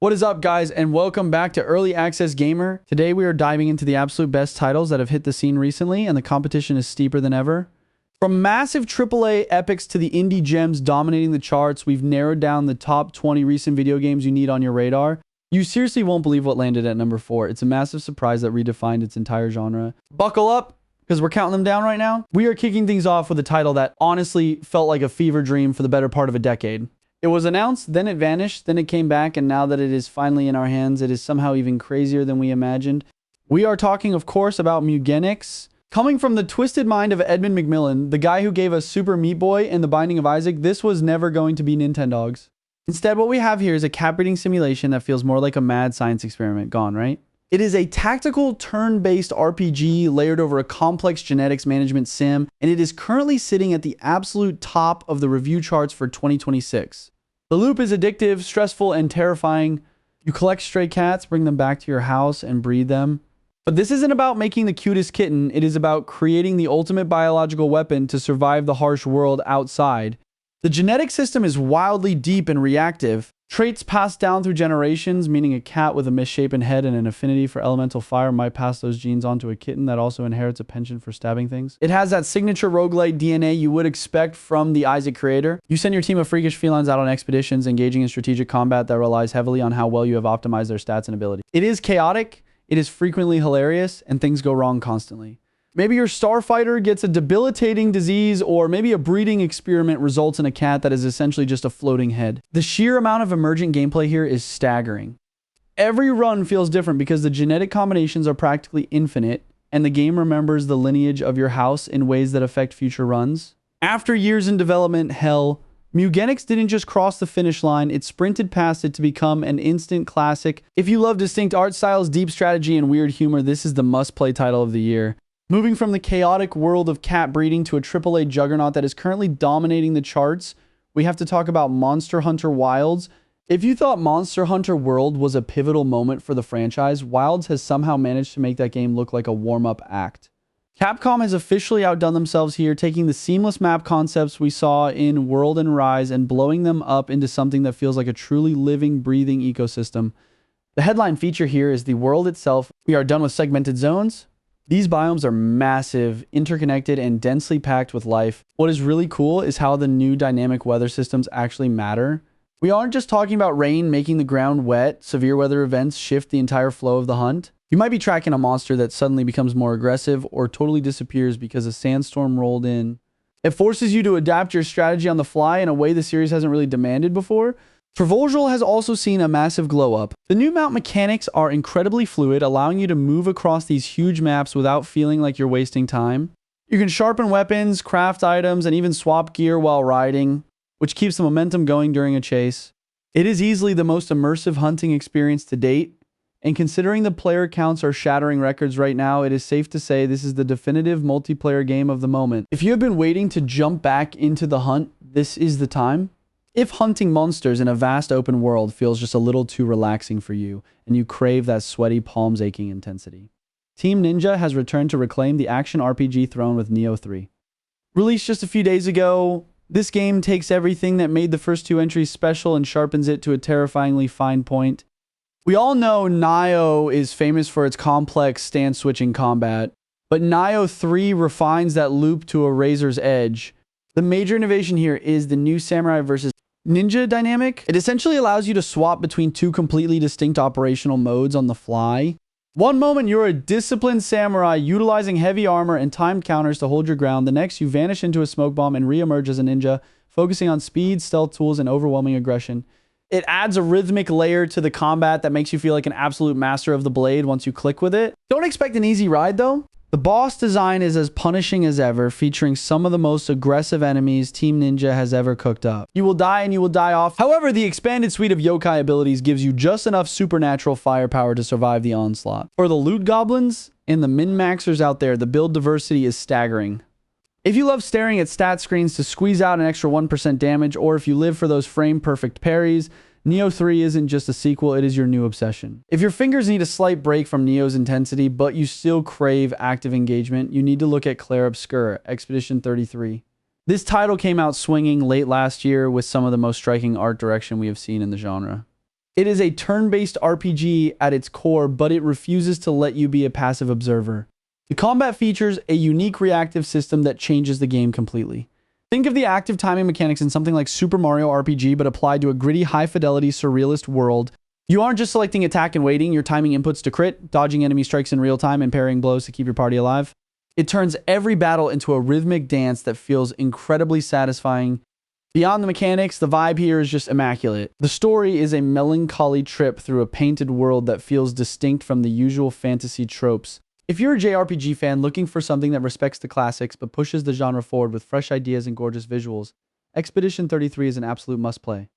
What is up, guys, and welcome back to Early Access Gamer. Today we are diving into the absolute best titles that have hit the scene recently, and the competition is steeper than ever. From massive AAA epics to the indie gems dominating the charts, we've narrowed down the top 20 recent video games you need on your radar. You seriously won't believe what landed at number 4. It's a massive surprise that redefined its entire genre. Buckle up, because we're counting them down right now. We are kicking things off with a title that honestly felt like a fever dream for the better part of a decade. It was announced, then it vanished, then it came back, and now that it is finally in our hands, it is somehow even crazier than we imagined. We are talking, of course, about Mewgenics. Coming from the twisted mind of Edmund McMillen, the guy who gave us Super Meat Boy and The Binding of Isaac, this was never going to be Nintendogs. Instead, what we have here is a cat breeding simulation that feels more like a mad science experiment gone, right? It is a tactical turn-based RPG layered over a complex genetics management sim, and it is currently sitting at the absolute top of the review charts for 2026. The loop is addictive, stressful, and terrifying. You collect stray cats, bring them back to your house, and breed them. But this isn't about making the cutest kitten, it is about creating the ultimate biological weapon to survive the harsh world outside. The genetic system is wildly deep and reactive. Traits passed down through generations, meaning a cat with a misshapen head and an affinity for elemental fire might pass those genes on to a kitten that also inherits a penchant for stabbing things. It has that signature roguelite DNA you would expect from the Isaac creator. You send your team of freakish felines out on expeditions, engaging in strategic combat that relies heavily on how well you have optimized their stats and abilities. It is chaotic, it is frequently hilarious, and things go wrong constantly. Maybe your starfighter gets a debilitating disease, or maybe a breeding experiment results in a cat that is essentially just a floating head. The sheer amount of emergent gameplay here is staggering. Every run feels different because the genetic combinations are practically infinite, and the game remembers the lineage of your house in ways that affect future runs. After years in development hell, Mewgenics didn't just cross the finish line, it sprinted past it to become an instant classic. If you love distinct art styles, deep strategy, and weird humor, this is the must-play title of the year. Moving from the chaotic world of cat breeding to a AAA juggernaut that is currently dominating the charts, we have to talk about Monster Hunter Wilds. If you thought Monster Hunter World was a pivotal moment for the franchise, Wilds has somehow managed to make that game look like a warm-up act. Capcom has officially outdone themselves here, taking the seamless map concepts we saw in World and Rise and blowing them up into something that feels like a truly living, breathing ecosystem. The headline feature here is the world itself. We are done with segmented zones. These biomes are massive, interconnected, and densely packed with life. What is really cool is how the new dynamic weather systems actually matter. We aren't just talking about rain making the ground wet, severe weather events shift the entire flow of the hunt. You might be tracking a monster that suddenly becomes more aggressive or totally disappears because a sandstorm rolled in. It forces you to adapt your strategy on the fly in a way the series hasn't really demanded before. Voyager has also seen a massive glow up. The new mount mechanics are incredibly fluid, allowing you to move across these huge maps without feeling like you're wasting time. You can sharpen weapons, craft items, and even swap gear while riding, which keeps the momentum going during a chase. It is easily the most immersive hunting experience to date, and considering the player counts are shattering records right now, it is safe to say this is the definitive multiplayer game of the moment. If you have been waiting to jump back into the hunt, this is the time. If hunting monsters in a vast open world feels just a little too relaxing for you, and you crave that sweaty palms aching intensity, Team Ninja has returned to reclaim the action RPG throne with Nioh 3. Released just a few days ago, this game takes everything that made the first two entries special and sharpens it to a terrifyingly fine point. We all know Nioh is famous for its complex stance-switching combat, but Nioh 3 refines that loop to a razor's edge. The major innovation here is the new samurai versus ninja dynamic. It essentially allows you to swap between two completely distinct operational modes on the fly. One moment you're a disciplined samurai utilizing heavy armor and timed counters to hold your ground. The next you vanish into a smoke bomb and re-emerge as a ninja, focusing on speed, stealth tools, and overwhelming aggression. It adds a rhythmic layer to the combat that makes you feel like an absolute master of the blade once you click with it. Don't expect an easy ride though. The boss design is as punishing as ever, featuring some of the most aggressive enemies Team Ninja has ever cooked up. You will die and you will die off. However, the expanded suite of Yōtei abilities gives you just enough supernatural firepower to survive the onslaught. For the loot goblins and the min-maxers out there, the build diversity is staggering. If you love staring at stat screens to squeeze out an extra 1% damage, or if you live for those frame-perfect parries, Nioh 3 isn't just a sequel, it is your new obsession. If your fingers need a slight break from Nioh's intensity, but you still crave active engagement, you need to look at Clair Obscur, Expedition 33. This title came out swinging late last year with some of the most striking art direction we have seen in the genre. It is a turn-based RPG at its core, but it refuses to let you be a passive observer. The combat features a unique reactive system that changes the game completely. Think of the active timing mechanics in something like Super Mario RPG, but applied to a gritty, high-fidelity, surrealist world. You aren't just selecting attack and waiting, you're timing inputs to crit, dodging enemy strikes in real time, and parrying blows to keep your party alive. It turns every battle into a rhythmic dance that feels incredibly satisfying. Beyond the mechanics, the vibe here is just immaculate. The story is a melancholy trip through a painted world that feels distinct from the usual fantasy tropes. If you're a JRPG fan looking for something that respects the classics but pushes the genre forward with fresh ideas and gorgeous visuals, Expedition 33 is an absolute must-play.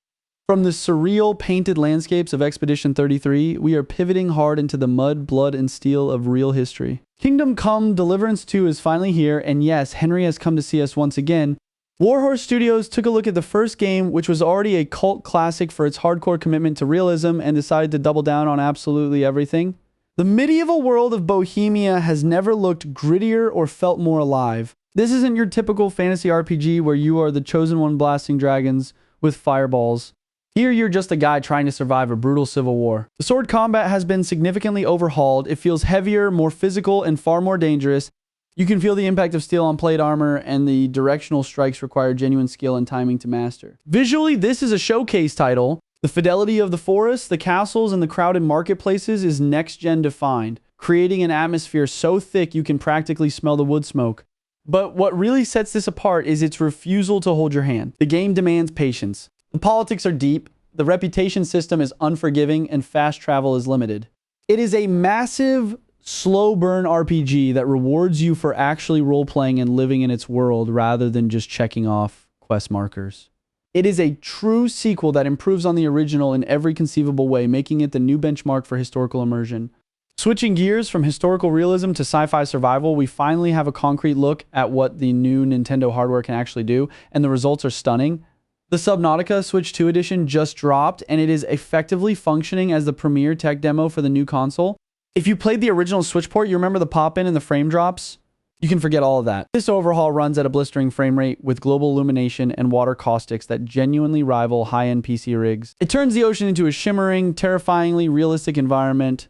From the surreal painted landscapes of Expedition 33, we are pivoting hard into the mud, blood, and steel of real history. Kingdom Come Deliverance II is finally here, and yes, Henry has come to see us once again. Warhorse Studios took a look at the first game, which was already a cult classic for its hardcore commitment to realism, and decided to double down on absolutely everything. The medieval world of Bohemia has never looked grittier or felt more alive. This isn't your typical fantasy RPG where you are the chosen one blasting dragons with fireballs. Here you're just a guy trying to survive a brutal civil war. The sword combat has been significantly overhauled. It feels heavier, more physical, and far more dangerous. You can feel the impact of steel on plate armor, and the directional strikes require genuine skill and timing to master. Visually, this is a showcase title. The fidelity of the forests, the castles, and the crowded marketplaces is next-gen defined, creating an atmosphere so thick you can practically smell the wood smoke. But what really sets this apart is its refusal to hold your hand. The game demands patience. The politics are deep, the reputation system is unforgiving, and fast travel is limited. It is a massive, slow burn RPG that rewards you for actually role-playing and living in its world rather than just checking off quest markers. It is a true sequel that improves on the original in every conceivable way, making it the new benchmark for historical immersion. Switching gears from historical realism to sci-fi survival, we finally have a concrete look at what the new Nintendo hardware can actually do, and the results are stunning. The Subnautica Switch 2 edition just dropped, and it is effectively functioning as the premier tech demo for the new console. If you played the original Switch port, you remember the pop-in and the frame drops? You can forget all of that. This overhaul runs at a blistering frame rate with global illumination and water caustics that genuinely rival high-end PC rigs. It turns the ocean into a shimmering, terrifyingly realistic environment.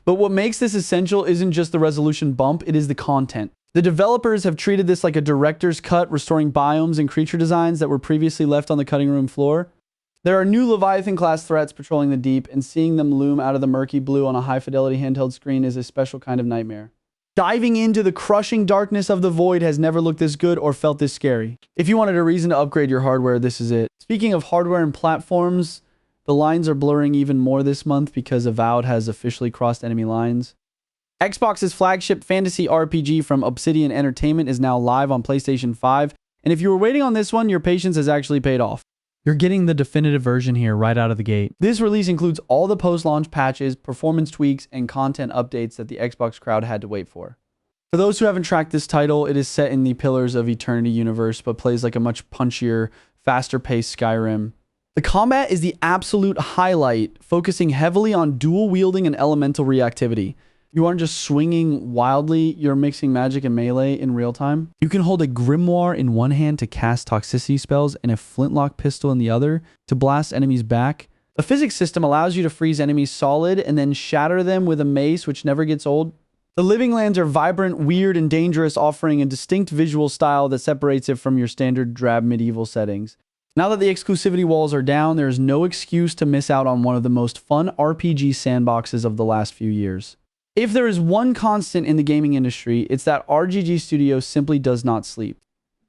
But what makes this essential isn't just the resolution bump, it is the content. The developers have treated this like a director's cut, restoring biomes and creature designs that were previously left on the cutting room floor. There are new Leviathan-class threats patrolling the deep, and seeing them loom out of the murky blue on a high-fidelity handheld screen is a special kind of nightmare. Diving into the crushing darkness of the void has never looked this good or felt this scary. If you wanted a reason to upgrade your hardware, this is it. Speaking of hardware and platforms, the lines are blurring even more this month because Avowed has officially crossed enemy lines. Xbox's flagship fantasy RPG from Obsidian Entertainment is now live on PlayStation 5, and if you were waiting on this one, your patience has actually paid off. You're getting the definitive version here right out of the gate. This release includes all the post-launch patches, performance tweaks, and content updates that the Xbox crowd had to wait for. For those who haven't tracked this title, it is set in the Pillars of Eternity universe, but plays like a much punchier, faster-paced Skyrim. The combat is the absolute highlight, focusing heavily on dual wielding and elemental reactivity. You aren't just swinging wildly, you're mixing magic and melee in real time. You can hold a grimoire in one hand to cast toxicity spells and a flintlock pistol in the other to blast enemies back. The physics system allows you to freeze enemies solid and then shatter them with a mace, which never gets old. The living lands are vibrant, weird, and dangerous, offering a distinct visual style that separates it from your standard drab medieval settings. Now that the exclusivity walls are down, there is no excuse to miss out on one of the most fun RPG sandboxes of the last few years. If there is one constant in the gaming industry, it's that RGG Studios simply does not sleep.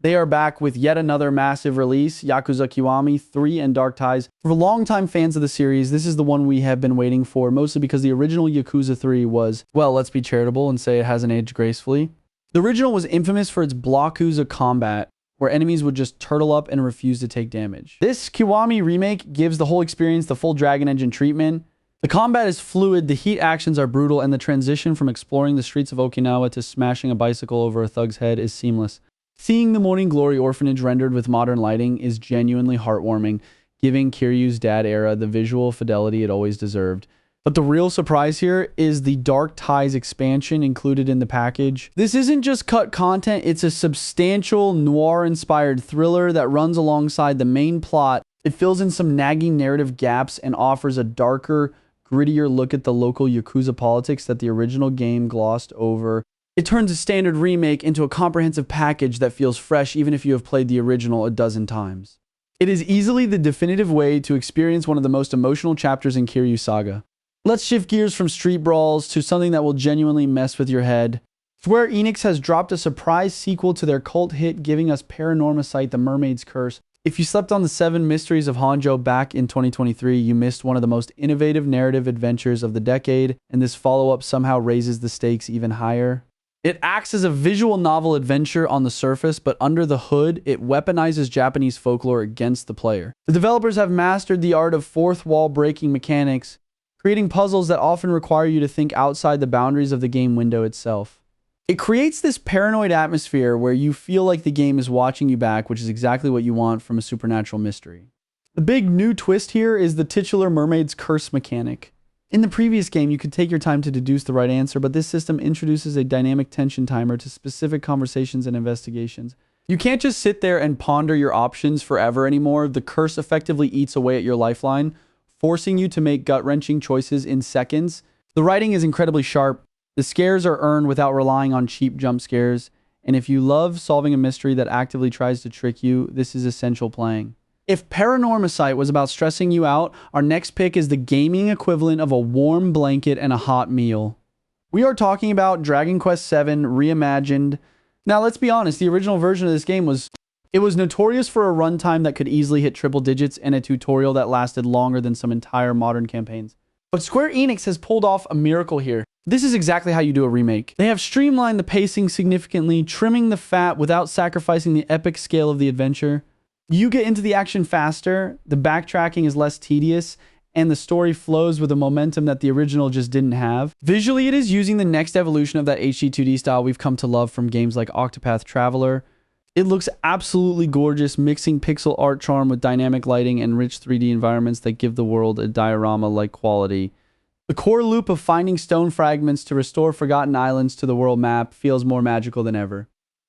They are back with yet another massive release, Yakuza Kiwami 3 and Dark Ties. For longtime fans of the series, this is the one we have been waiting for, mostly because the original Yakuza 3 was, well, let's be charitable and say it hasn't aged gracefully. The original was infamous for its Blockuza combat, where enemies would just turtle up and refuse to take damage. This Kiwami remake gives the whole experience the full Dragon Engine treatment. The combat is fluid, the heat actions are brutal, and the transition from exploring the streets of Okinawa to smashing a bicycle over a thug's head is seamless. Seeing the Morning Glory orphanage rendered with modern lighting is genuinely heartwarming, giving Kiryu's dad era the visual fidelity it always deserved. But the real surprise here is the Dark Ties expansion included in the package. This isn't just cut content, it's a substantial noir-inspired thriller that runs alongside the main plot It fills in some nagging narrative gaps and offers a darker, grittier look at the local Yakuza politics that the original game glossed over. It turns a standard remake into a comprehensive package that feels fresh even if you have played the original a dozen times. It is easily the definitive way to experience one of the most emotional chapters in Kiryu Saga. Let's shift gears from street brawls to something that will genuinely mess with your head. Square Enix has dropped a surprise sequel to their cult hit, giving us Paranormasight: The Mermaid's Curse. If you slept on the 7 Mysteries of Honjo back in 2023, you missed one of the most innovative narrative adventures of the decade, and this follow-up somehow raises the stakes even higher. It acts as a visual novel adventure on the surface, but under the hood, it weaponizes Japanese folklore against the player. The developers have mastered the art of fourth wall breaking mechanics, creating puzzles that often require you to think outside the boundaries of the game window itself. It creates this paranoid atmosphere where you feel like the game is watching you back, which is exactly what you want from a supernatural mystery. The big new twist here is the titular Mermaid's Curse mechanic. In the previous game, you could take your time to deduce the right answer, but this system introduces a dynamic tension timer to specific conversations and investigations. You can't just sit there and ponder your options forever anymore. The curse effectively eats away at your lifeline, forcing you to make gut-wrenching choices in seconds. The writing is incredibly sharp. The scares are earned without relying on cheap jump scares, and if you love solving a mystery that actively tries to trick you, this is essential playing. If Paranormasight was about stressing you out, our next pick is the gaming equivalent of a warm blanket and a hot meal. We are talking about Dragon Quest VII Reimagined. Now, let's be honest, the original version of this game was notorious for a runtime that could easily hit triple digits and a tutorial that lasted longer than some entire modern campaigns. But Square Enix has pulled off a miracle here. This is exactly how you do a remake. They have streamlined the pacing significantly, trimming the fat without sacrificing the epic scale of the adventure. You get into the action faster, the backtracking is less tedious, and the story flows with a momentum that the original just didn't have. Visually, it is using the next evolution of that HD 2D style we've come to love from games like Octopath Traveler. It looks absolutely gorgeous, mixing pixel art charm with dynamic lighting and rich 3D environments that give the world a diorama-like quality. The core loop of finding stone fragments to restore forgotten islands to the world map feels more magical than ever.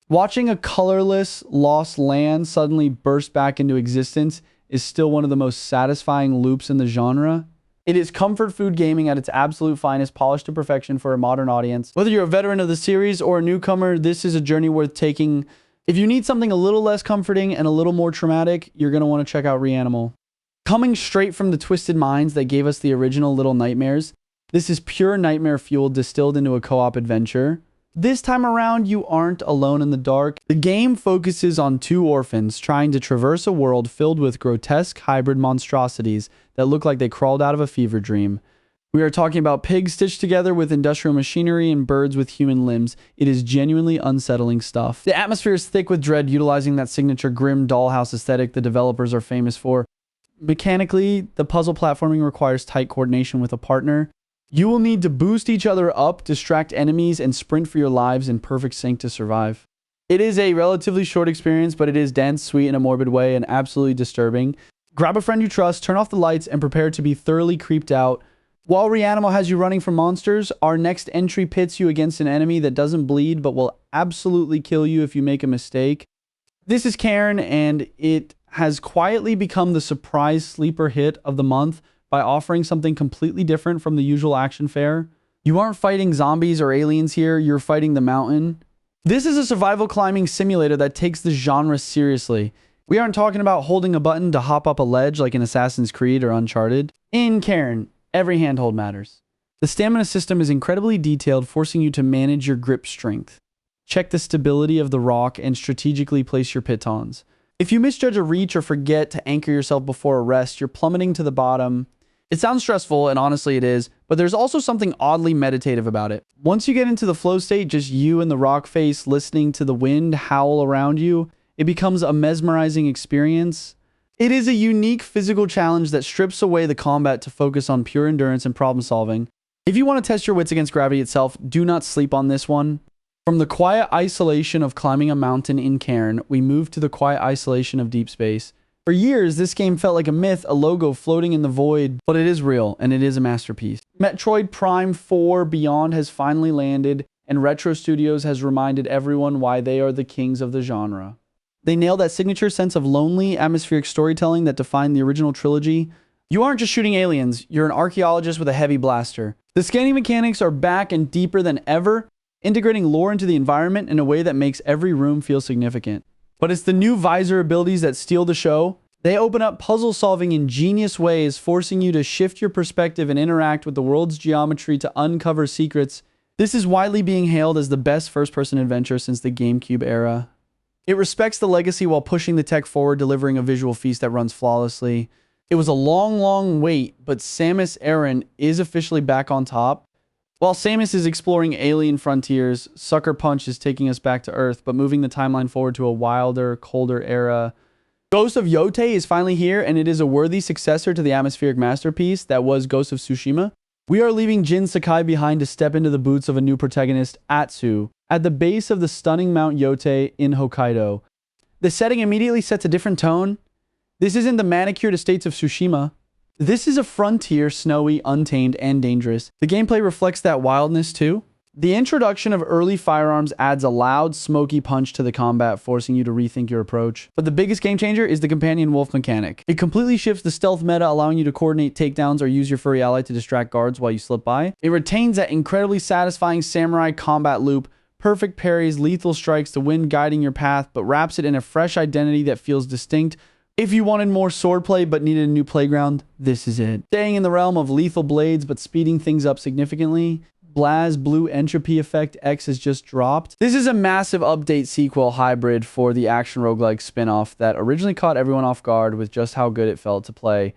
Watching a colorless, lost land suddenly burst back into existence is still one of the most satisfying loops in the genre. It is comfort food gaming at its absolute finest, polished to perfection for a modern audience. Whether you're a veteran of the series or a newcomer, this is a journey worth taking. If you need something a little less comforting and a little more traumatic, you're going to want to check out Reanimal. Coming straight from the twisted minds that gave us the original Little Nightmares, this is pure nightmare fuel distilled into a co-op adventure. This time around, you aren't alone in the dark. The game focuses on 2 orphans trying to traverse a world filled with grotesque hybrid monstrosities that look like they crawled out of a fever dream. We are talking about pigs stitched together with industrial machinery and birds with human limbs. It is genuinely unsettling stuff. The atmosphere is thick with dread, utilizing that signature grim dollhouse aesthetic the developers are famous for. Mechanically, the puzzle platforming requires tight coordination with a partner. You will need to boost each other up, distract enemies, and sprint for your lives in perfect sync to survive. It is a relatively short experience, but it is dense, sweet in a morbid way, and absolutely disturbing. Grab a friend you trust, turn off the lights, and prepare to be thoroughly creeped out. While Reanimal has you running from monsters, our next entry pits you against an enemy that doesn't bleed, but will absolutely kill you if you make a mistake. This is Cairn, and it has quietly become the surprise sleeper hit of the month by offering something completely different from the usual action fare. You aren't fighting zombies or aliens here, you're fighting the mountain. This is a survival climbing simulator that takes the genre seriously. We aren't talking about holding a button to hop up a ledge like in Assassin's Creed or Uncharted. In Cairn, every handhold matters. The stamina system is incredibly detailed, forcing you to manage your grip strength. Check the stability of the rock and strategically place your pitons. If you misjudge a reach or forget to anchor yourself before a rest, you're plummeting to the bottom. It sounds stressful, and honestly it is, but there's also something oddly meditative about it. Once you get into the flow state, just you and the rock face listening to the wind howl around you, it becomes a mesmerizing experience. It is a unique physical challenge that strips away the combat to focus on pure endurance and problem solving. If you want to test your wits against gravity itself, do not sleep on this one. From the quiet isolation of climbing a mountain in Cairn, we move to the quiet isolation of deep space. For years, this game felt like a myth, a logo floating in the void, but it is real, and it is a masterpiece. Metroid Prime 4 Beyond has finally landed, and Retro Studios has reminded everyone why they are the kings of the genre. They nail that signature sense of lonely, atmospheric storytelling that defined the original trilogy. You aren't just shooting aliens, you're an archaeologist with a heavy blaster. The scanning mechanics are back and deeper than ever, integrating lore into the environment in a way that makes every room feel significant. But it's the new visor abilities that steal the show. They open up puzzle solving in genius ways, forcing you to shift your perspective and interact with the world's geometry to uncover secrets. This is widely being hailed as the best first-person adventure since the GameCube era. It respects the legacy while pushing the tech forward, delivering a visual feast that runs flawlessly. It was a long wait, but Samus Aran is officially back on top. While Samus is exploring alien frontiers, Sucker Punch is taking us back to Earth, but moving the timeline forward to a wilder, colder era. Ghost of Yōtei is finally here, and it is a worthy successor to the atmospheric masterpiece that was Ghost of Tsushima. We are leaving Jin Sakai behind to step into the boots of a new protagonist, Atsu, at the base of the stunning Mount Yōtei in Hokkaido. The setting immediately sets a different tone. This isn't the manicured estates of Tsushima. This is a frontier, snowy, untamed, and dangerous. The gameplay reflects that wildness too. The introduction of early firearms adds a loud, smoky punch to the combat, forcing you to rethink your approach. But the biggest game changer is the companion wolf mechanic. It completely shifts the stealth meta, allowing you to coordinate takedowns or use your furry ally to distract guards while you slip by. It retains that incredibly satisfying samurai combat loop, perfect parries, lethal strikes, the wind guiding your path, but wraps it in a fresh identity that feels distinct. If you wanted more swordplay but needed a new playground, this is it. Staying in the realm of lethal blades but speeding things up significantly, BlazBlue Entropy Effect X has just dropped. This is a massive update sequel hybrid for the action roguelike spin-off that originally caught everyone off guard with just how good it felt to play.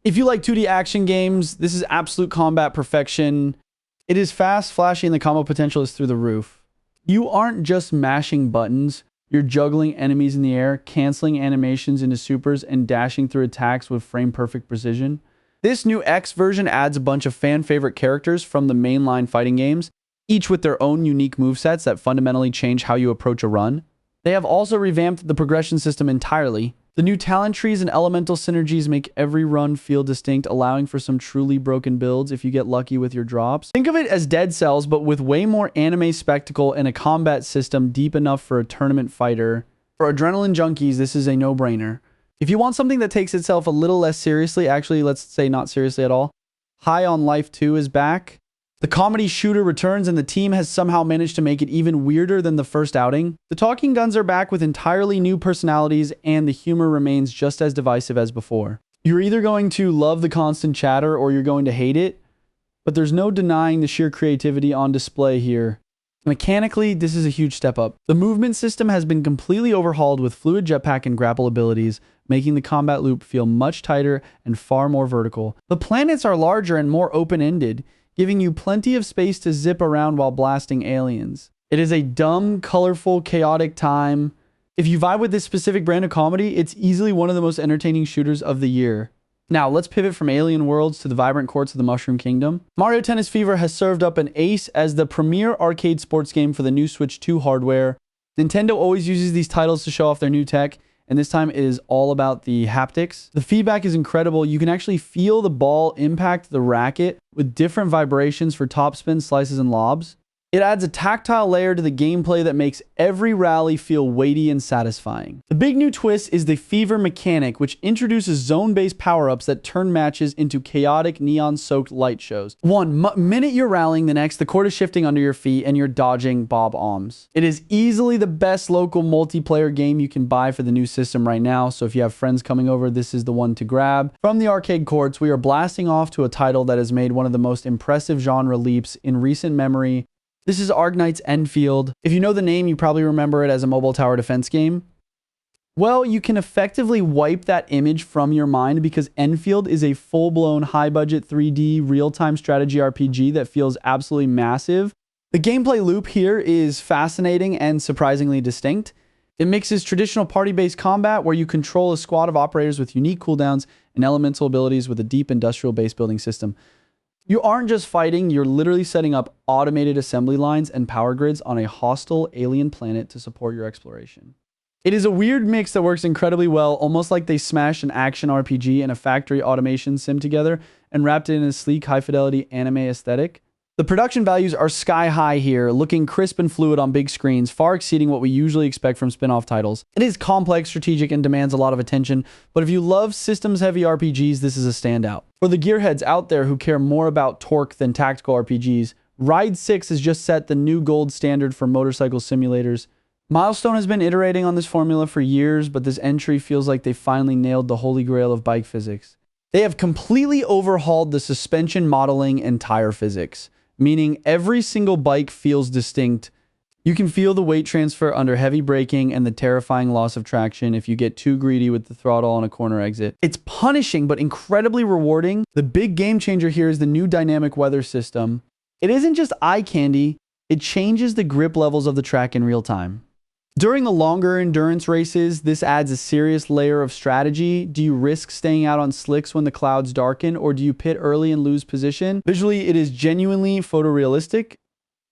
If you like 2D action games, this is absolute combat perfection. It is fast, flashy, and the combo potential is through the roof. You aren't just mashing buttons. You're juggling enemies in the air, canceling animations into supers, and dashing through attacks with frame-perfect precision. This new X version adds a bunch of fan-favorite characters from the mainline fighting games, each with their own unique movesets that fundamentally change how you approach a run. They have also revamped the progression system entirely. The new talent trees and elemental synergies make every run feel distinct, allowing for some truly broken builds if you get lucky with your drops. Think of it as Dead Cells, but with way more anime spectacle and a combat system deep enough for a tournament fighter. For adrenaline junkies, this is a no-brainer. If you want something that takes itself a little less seriously, actually, let's say not seriously at all, High on Life 2 is back. The comedy shooter returns, and the team has somehow managed to make it even weirder than the first outing. The Talking Guns are back with entirely new personalities, and the humor remains just as divisive as before. You're either going to love the constant chatter or you're going to hate it, but there's no denying the sheer creativity on display here. Mechanically, this is a huge step up. The movement system has been completely overhauled with fluid jetpack and grapple abilities, making the combat loop feel much tighter and far more vertical. The planets are larger and more open-ended, giving you plenty of space to zip around while blasting aliens. It is a dumb, colorful, chaotic time. If you vibe with this specific brand of comedy, it's easily one of the most entertaining shooters of the year. Now, let's pivot from alien worlds to the vibrant courts of the Mushroom Kingdom. Mario Tennis Fever has served up an ace as the premier arcade sports game for the new Switch 2 hardware. Nintendo always uses these titles to show off their new tech, and this time it is all about the haptics. The feedback is incredible. You can actually feel the ball impact the racket with different vibrations for topspin, slices, and lobs. It adds a tactile layer to the gameplay that makes every rally feel weighty and satisfying. The big new twist is the Fever mechanic, which introduces zone-based power-ups that turn matches into chaotic neon-soaked light shows. One minute you're rallying, the next the court is shifting under your feet and you're dodging bob-ombs. It is easily the best local multiplayer game you can buy for the new system right now, so if you have friends coming over, this is the one to grab. From the arcade courts, we are blasting off to a title that has made one of the most impressive genre leaps in recent memory. This is Arknights Endfield. If you know the name, you probably remember it as a mobile tower defense game. Well, you can effectively wipe that image from your mind because Endfield is a full-blown high-budget 3D real-time strategy RPG that feels absolutely massive. The gameplay loop here is fascinating and surprisingly distinct. It mixes traditional party-based combat where you control a squad of operators with unique cooldowns and elemental abilities with a deep industrial base building system. You aren't just fighting, you're literally setting up automated assembly lines and power grids on a hostile alien planet to support your exploration. It is a weird mix that works incredibly well, almost like they smashed an action RPG and a factory automation sim together and wrapped it in a sleek, high-fidelity anime aesthetic. The production values are sky high here, looking crisp and fluid on big screens, far exceeding what we usually expect from spin-off titles. It is complex, strategic, and demands a lot of attention, but if you love systems-heavy RPGs, this is a standout. For the gearheads out there who care more about torque than tactical RPGs, Ride 6 has just set the new gold standard for motorcycle simulators. Milestone has been iterating on this formula for years, but this entry feels like they finally nailed the holy grail of bike physics. They have completely overhauled the suspension modeling and tire physics, meaning every single bike feels distinct. You can feel the weight transfer under heavy braking and the terrifying loss of traction if you get too greedy with the throttle on a corner exit. It's punishing, but incredibly rewarding. The big game changer here is the new dynamic weather system. It isn't just eye candy, it changes the grip levels of the track in real time. During the longer endurance races, this adds a serious layer of strategy. Do you risk staying out on slicks when the clouds darken, or do you pit early and lose position? Visually, it is genuinely photorealistic.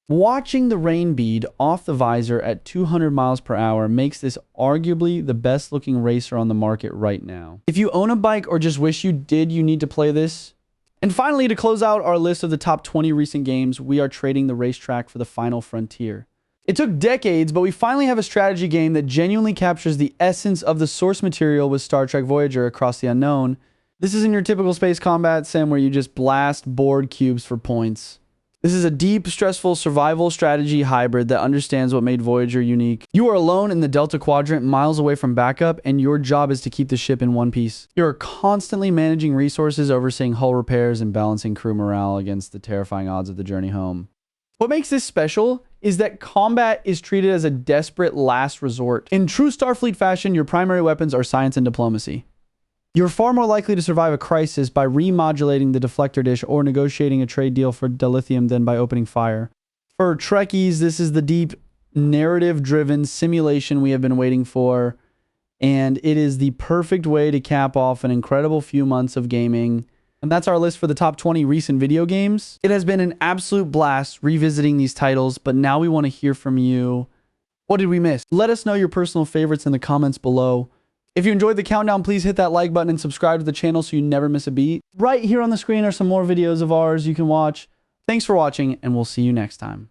Watching the rain bead off the visor at 200 miles per hour makes this arguably the best looking racer on the market right now. If you own a bike or just wish you did, you need to play this. And finally, to close out our list of the top 20 recent games, we are trading the racetrack for the final frontier. It took decades, but we finally have a strategy game that genuinely captures the essence of the source material with Star Trek Voyager Across the Unknown. This isn't your typical space combat sim where you just blast board cubes for points. This is a deep, stressful survival strategy hybrid that understands what made Voyager unique. You are alone in the Delta Quadrant, miles away from backup, and your job is to keep the ship in one piece. You're constantly managing resources, overseeing hull repairs, and balancing crew morale against the terrifying odds of the journey home. What makes this special is that combat is treated as a desperate last resort. In true Starfleet fashion, your primary weapons are science and diplomacy. You're far more likely to survive a crisis by remodulating the deflector dish or negotiating a trade deal for dilithium than by opening fire. For Trekkies, this is the deep, narrative-driven simulation we have been waiting for, and it is the perfect way to cap off an incredible few months of gaming. And that's our list for the top 20 recent video games. It has been an absolute blast revisiting these titles, but now we want to hear from you. What did we miss? Let us know your personal favorites in the comments below. If you enjoyed the countdown, please hit that like button and subscribe to the channel so you never miss a beat. Right here on the screen are some more videos of ours you can watch. Thanks for watching, and we'll see you next time.